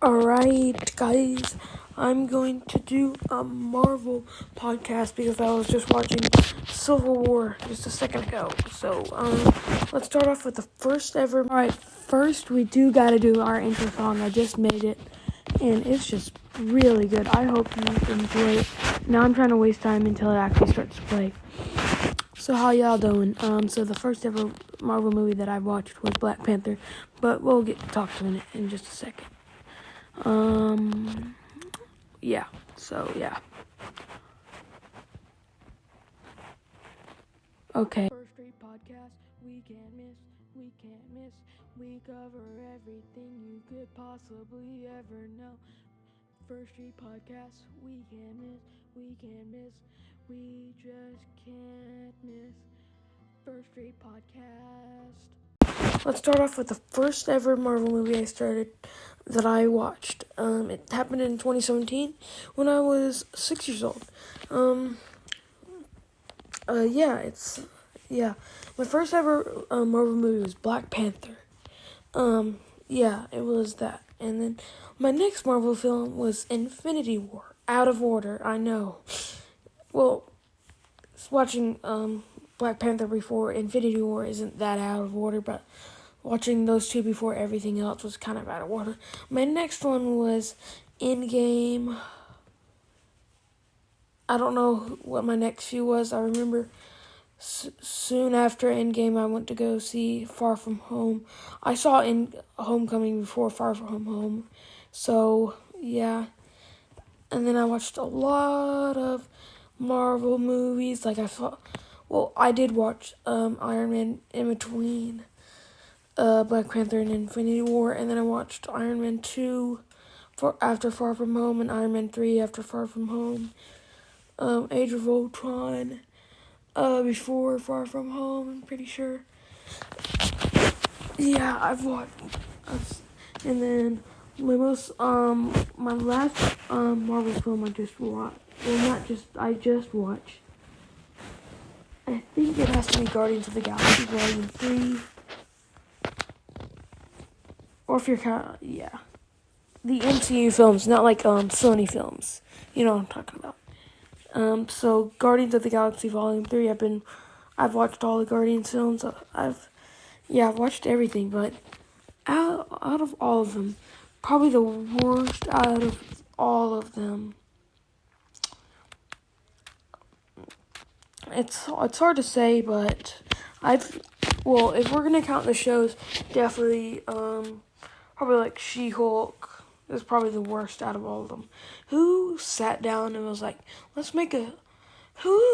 Alright, guys, I'm going to do a Marvel podcast because I was just watching Civil War just a second ago. So, let's start off with the first ever. Alright, first we do gotta do our intro song. I just made it, and it's just really good. I hope you enjoy it. Now I'm trying to waste time until it actually starts to play. So how y'all doing? So the first ever Marvel movie that I watched was Black Panther, but we'll get to talk to it in just a second. Yeah, so, yeah. Okay. First Street Podcast, we can't miss. We cover everything you could possibly ever know. First Street Podcast, we can't miss. We just can't miss. First Street Podcast. Let's start off with the first ever Marvel movie that I watched. It happened in 2017 when I was 6 years old. My first ever Marvel movie was Black Panther. It was that. And then my next Marvel film was Infinity War. Out of order, I know. Well, watching Black Panther before Infinity War isn't that out of order, but watching those two before everything else was kind of out of order. My next one was Endgame. I don't know what my next few was. I remember soon after Endgame, I went to go see Far From Home. I saw Homecoming before Far From Home. So, yeah. And then I watched a lot of Marvel movies. I did watch Iron Man in between Black Panther and Infinity War. And then I watched Iron Man 2 after Far From Home and Iron Man 3 after Far From Home. Age of Ultron before Far From Home, I'm pretty sure. Yeah, I've watched. And then my last Marvel film I just watched. Well, I just watched. I think it has to be Guardians of the Galaxy Volume 3. Or if you're the MCU films, not like Sony films. You know what I'm talking about. So Guardians of the Galaxy Volume 3, I've watched all the Guardians films. I've watched everything, but out of all of them, probably the worst out of all of them. It's hard to say, but if we're gonna count the shows, definitely probably like She-Hulk is probably the worst out of all of them. Who sat down and was like, who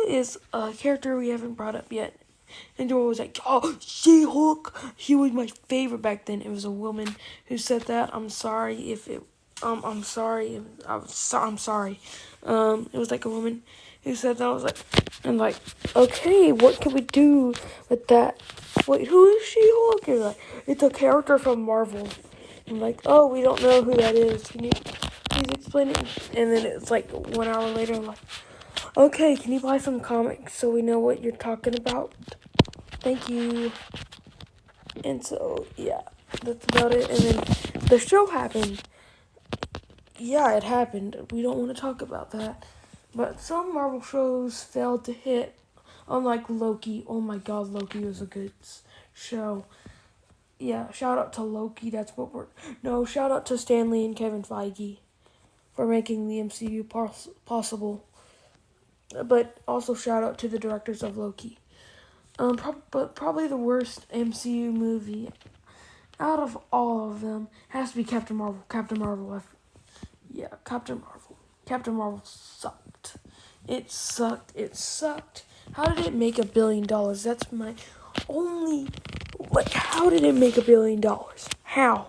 is a character we haven't brought up yet? And Dora was like, oh, She-Hulk. She was my favorite back then. It was a woman who said that. I'm sorry. It was like a woman who said that. I was like, okay, what can we do with that? Wait, who is She-Hulk? And like, it's a character from Marvel. I'm like, oh, we don't know who that is. Can you please explain it? And then it's like 1 hour later, I'm like, okay, can you buy some comics so we know what you're talking about? Thank you. And so, yeah, that's about it. And then the show happened. Yeah, it happened. We don't want to talk about that. But some Marvel shows failed to hit. Unlike Loki. Oh my god, Loki was a good show. Yeah, shout out to Loki. Shout out to Stan Lee and Kevin Feige for making the MCU possible. But also shout out to the directors of Loki. But probably the worst MCU movie out of all of them has to be Captain Marvel. Captain Marvel. Captain Marvel sucked. It sucked. How did it make $1 billion? That's my only... how did it make $1 billion? How?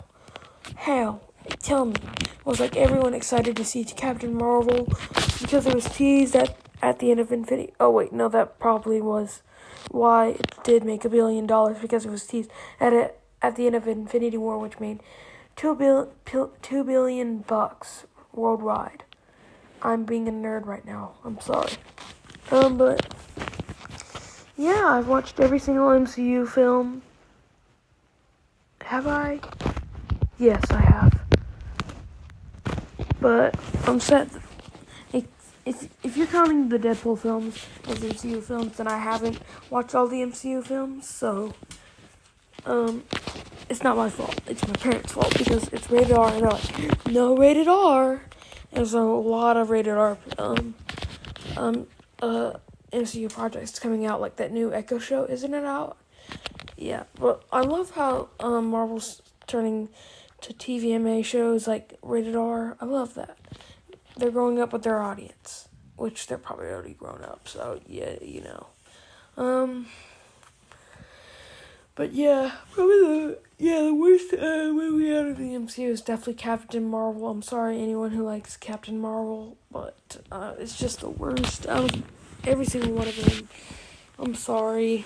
Tell me. Was everyone excited to see Captain Marvel because it was teased at the end of Infinity? Oh wait, no, that probably was why it did make $1 billion, because it was teased at the end of Infinity War, which made $2 billion worldwide. I'm being a nerd right now. I'm sorry. But yeah, I've watched every single MCU film. Have I? Yes, I have. But I'm sad. If you're counting the Deadpool films as MCU films, then I haven't watched all the MCU films, so it's not my fault. It's my parents' fault because it's rated R, and they're like, no rated R. There's a lot of rated R MCU projects coming out, like that new Echo show, isn't it out? Yeah, but I love how Marvel's turning to TVMA shows like rated R. I love that. They're growing up with their audience, which they're probably already grown up. So yeah, you know. But yeah, probably the worst movie out of the MCU is definitely Captain Marvel. I'm sorry anyone who likes Captain Marvel, but it's just the worst out of every single one of them. I'm sorry,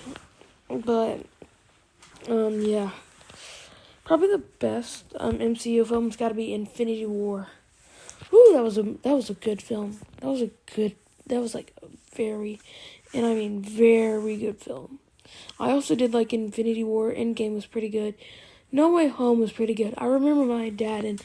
but yeah, probably the best MCU film's got to be Infinity War. Ooh, that was a good film. That was like a very, and I mean very good film. I also did like Infinity War. Endgame was pretty good. No Way Home was pretty good. I remember my dad and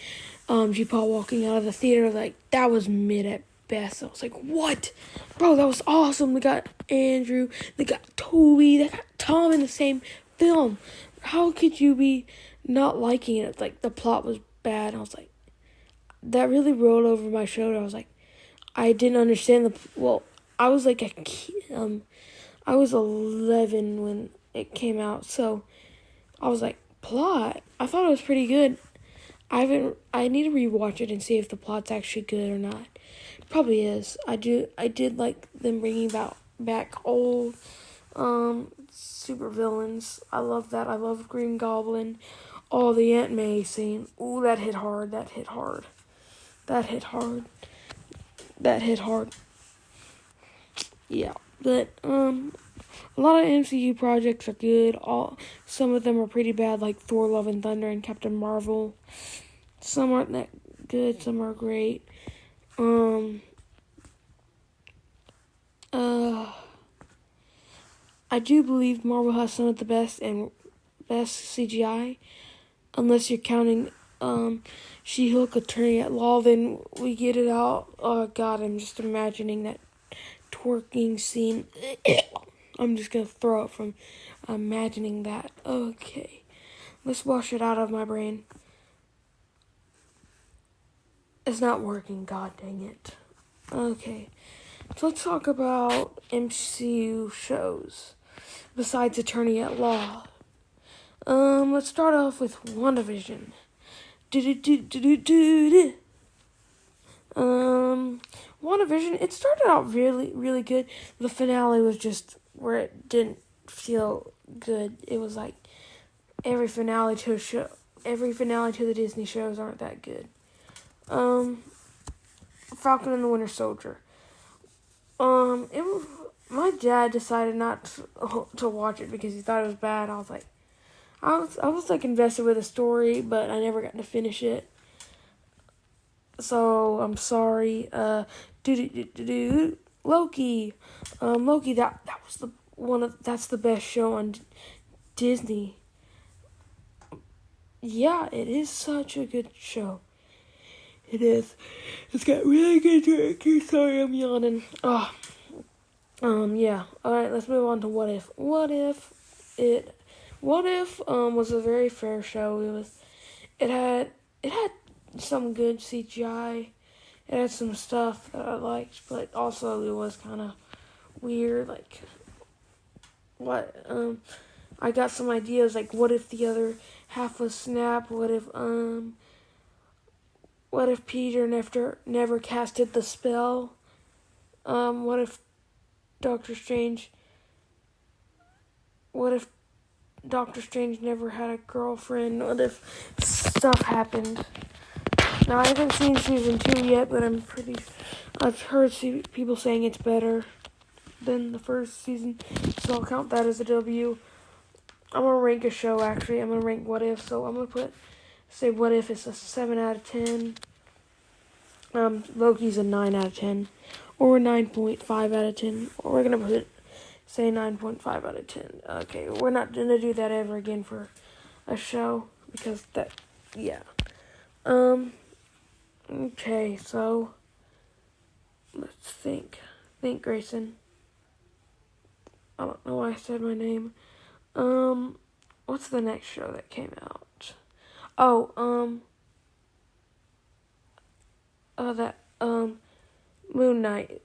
G-Paul walking out of the theater like that was mid at best. I was like, what? Bro, that was awesome. They got Andrew, they got Toby, they got Tom in the same film. How could you be not liking it? Like the plot was bad. I was like, that really rolled over my shoulder. I was like, I didn't understand I was like a kid. I was 11 when it came out, so I was like, plot? I thought it was pretty good. I need to rewatch it and see if the plot's actually good or not. It probably is. I did like them bringing back old super villains. I love that. I love Green Goblin. Oh, the Aunt May scene. Ooh, that hit hard. That hit hard. Yeah, but a lot of MCU projects are good. Some of them are pretty bad, like Thor: Love and Thunder and Captain Marvel. Some aren't that good. Some are great. I do believe Marvel has some of the best CGI, unless you're counting She-Hulk Attorney at Law. Then we get it out. Oh God, I'm just imagining that twerking scene. I'm just gonna throw it from imagining that. Okay, let's wash it out of my brain. It's not working, god dang it. Okay, so let's talk about MCU shows besides Attorney at Law. Let's start off with WandaVision. WandaVision, it started out really, really good. The finale was just where it didn't feel good. It was like every finale to the Disney shows aren't that good. Falcon and the Winter Soldier. My dad decided not to watch it because he thought it was bad. I was like invested with the story, but I never got to finish it. So I'm sorry. Loki. Loki. That's the best show on Disney. Yeah, it is such a good show. It is. It's got really good directors. Sorry, I'm yawning. Yeah. Alright, let's move on to What If. What If was a very fair show. It had some good CGI. It had some stuff that I liked, but also it was kind of weird. Like, I got some ideas. Like, what if the other half was Snap? What if Peter never casted the spell? What if Doctor Strange never had a girlfriend? What if stuff happened? Now, I haven't seen season 2 yet, but I've heard people saying it's better than the first season, so I'll count that as a W. I'm going to rank a show, actually. I'm going to rank What If, so I'm going to say What If is a 7 out of 10. Loki's a 9 out of 10, or 9.5 out of 10, or we're going to say 9.5 out of 10. Okay, we're not going to do that ever again for a show, because Okay, so let's think. Think, Grayson. I don't know why I said my name. What's the next show that came out? Oh, that Moon Knight.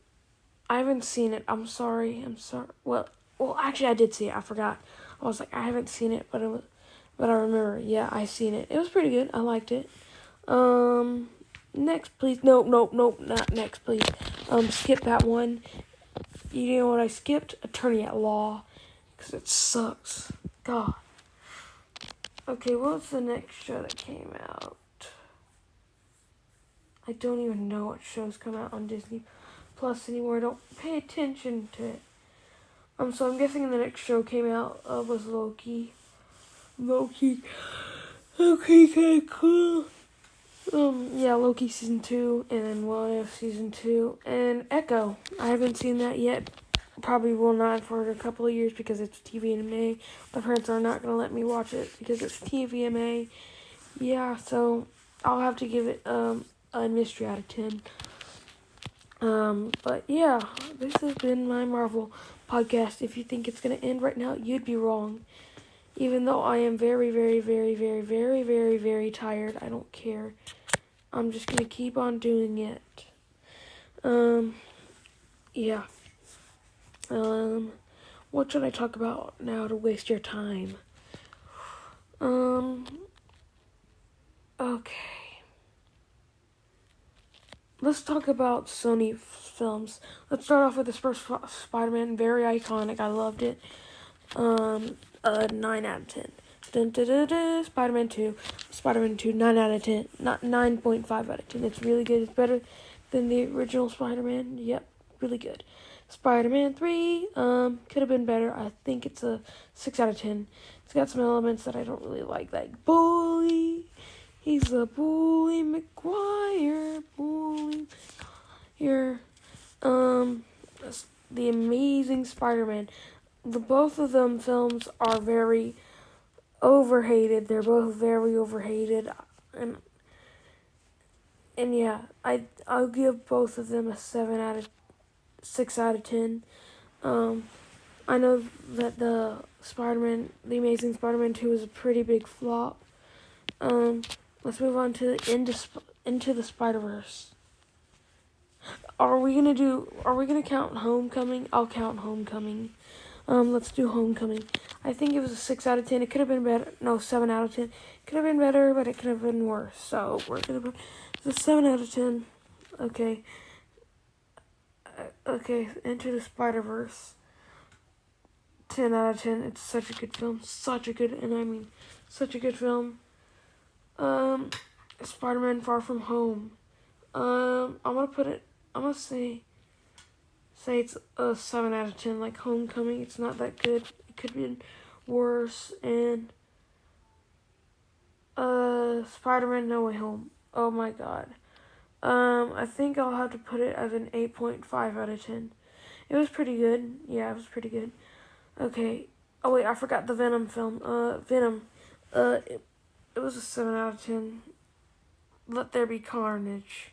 I haven't seen it. I'm sorry. Well, actually, I did see it. I forgot. I was like, I haven't seen it, but I remember. Yeah, I seen it. It was pretty good. I liked it. Next, please. Nope, not next, please. Skip that one. You know what I skipped? Attorney at Law, because it sucks. God. Okay, what's the next show that came out? I don't even know what shows come out on Disney Plus anymore. I don't pay attention to it. So I'm guessing the next show came out was Loki. Loki, kinda cool. Yeah, Loki season 2, and then What If season 2, and Echo. I haven't seen that yet. Probably will not for a couple of years because it's TVMA. My parents are not gonna let me watch it because it's TVMA. Yeah, so I'll have to give it a mystery out of 10. But yeah, this has been my Marvel podcast. If you think it's gonna end right now, you'd be wrong. Even though I am very, very, very, very, very, very, very tired, I don't care. I'm just gonna keep on doing it. Yeah. What should I talk about now to waste your time? Okay. Let's talk about Sony films. Let's start off with this first Spider-Man. Very iconic. I loved it. 9 out of 10. Dun, dun, dun, dun. Spider-Man 2. Spider-Man 2, 9 out of 10. Not 9.5 out of 10. It's really good. It's better than the original Spider-Man. Yep, really good. Spider-Man 3, could have been better. I think it's a 6 out of 10. It's got some elements that I don't really like bully. He's a bully McGuire. Bully. Here. The Amazing Spider-Man. Both of them films are very overhated. They're both very overhated. And yeah, I'll give both of them a 6 out of 10. I know that the Amazing Spider-Man 2 is a pretty big flop. Let's move on to Into the Spider-Verse. Are we gonna count Homecoming? I'll count Homecoming. Let's do Homecoming. I think it was a 6 out of 10. It could have been better. No, 7 out of 10. Could have been better, but it could have been worse. So we're gonna put the 7 out of 10. Okay. Okay, Into the Spider-Verse. 10 out of 10. It's such a good film. Such a good film. Spider-Man Far From Home. I'm gonna say it's a 7 out of 10, like Homecoming. It's not that good. It could be worse. And Spider-Man No Way Home. Oh my god. I think I'll have to put it as an 8.5 out of 10. It was pretty good. Yeah, it was pretty good. Okay. Oh wait, I forgot the Venom film. Venom. It was a 7 out of 10. Let There Be Carnage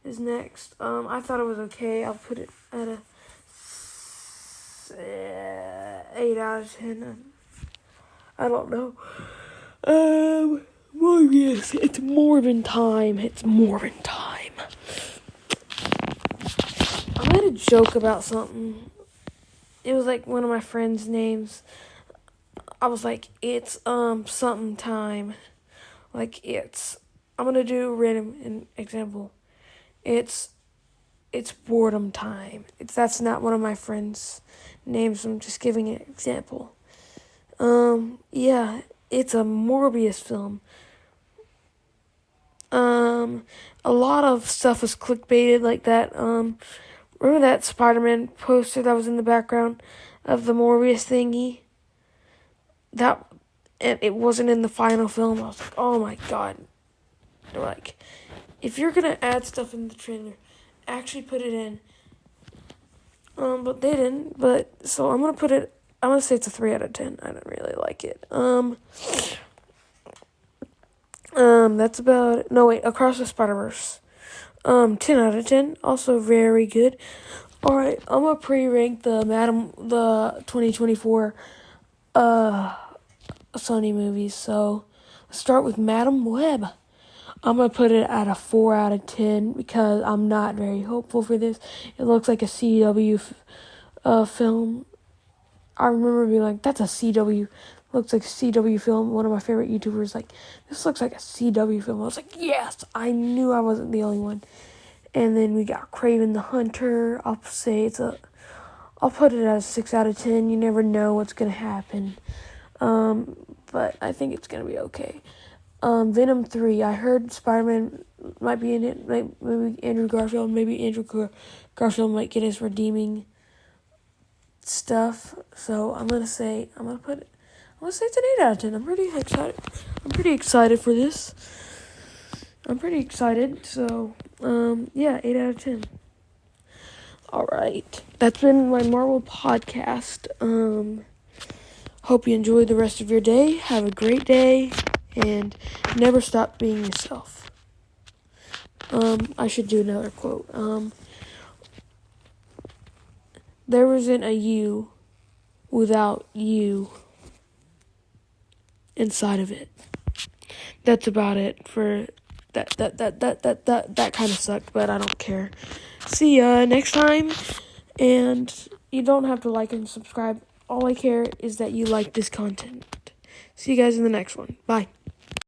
is next. I thought it was okay. I'll put it at a 8 out of 10. I don't know. Morbius. It's Morbin time. I made a joke about something. It was like one of my friends' names. I was like, it's something time. Like I'm gonna do a random example. It's boredom time. That's not one of my friends' names. I'm just giving an example. Yeah, it's a Morbius film. A lot of stuff was clickbaited like that. Remember that Spider-Man poster that was in the background of the Morbius thingy? And it wasn't in the final film. I was like, oh my god. They're like, if you're gonna add stuff in the trailer, actually put it in. But they didn't. But so I'm gonna say it's a 3 out of 10. I don't really like it. That's about it. No wait, Across the Spider-Verse. 10 out of 10. Also very good. Alright, I'm gonna pre-rank the 2024 Sony movies. So let's start with Madam Web. I'm gonna put it at a 4 out of 10 because I'm not very hopeful for this. It looks like a CW film. I remember being like, that's a CW. Looks like a CW film. One of my favorite YouTubers like, this looks like a CW film. I was like, yes, I knew I wasn't the only one. And then we got Craven the Hunter. I'll put it at a 6 out of 10. You never know what's gonna happen. But I think it's gonna be okay. Venom 3. I heard Spider-Man might be in it. Maybe Andrew Garfield. Maybe Andrew Garfield might get his redeeming stuff. So I'm gonna say it's an 8 out of 10. I'm pretty excited for this. I'm pretty excited. So 8 out of 10. All right, that's been my Marvel podcast. Hope you enjoy the rest of your day. Have a great day, and never stop being yourself. I should do another quote. There isn't a you without you inside of it. That's about it for that kind of sucked, but I don't care. See ya next time, and you don't have to like and subscribe. All I care is that you like this content. See you guys in the next one. Bye.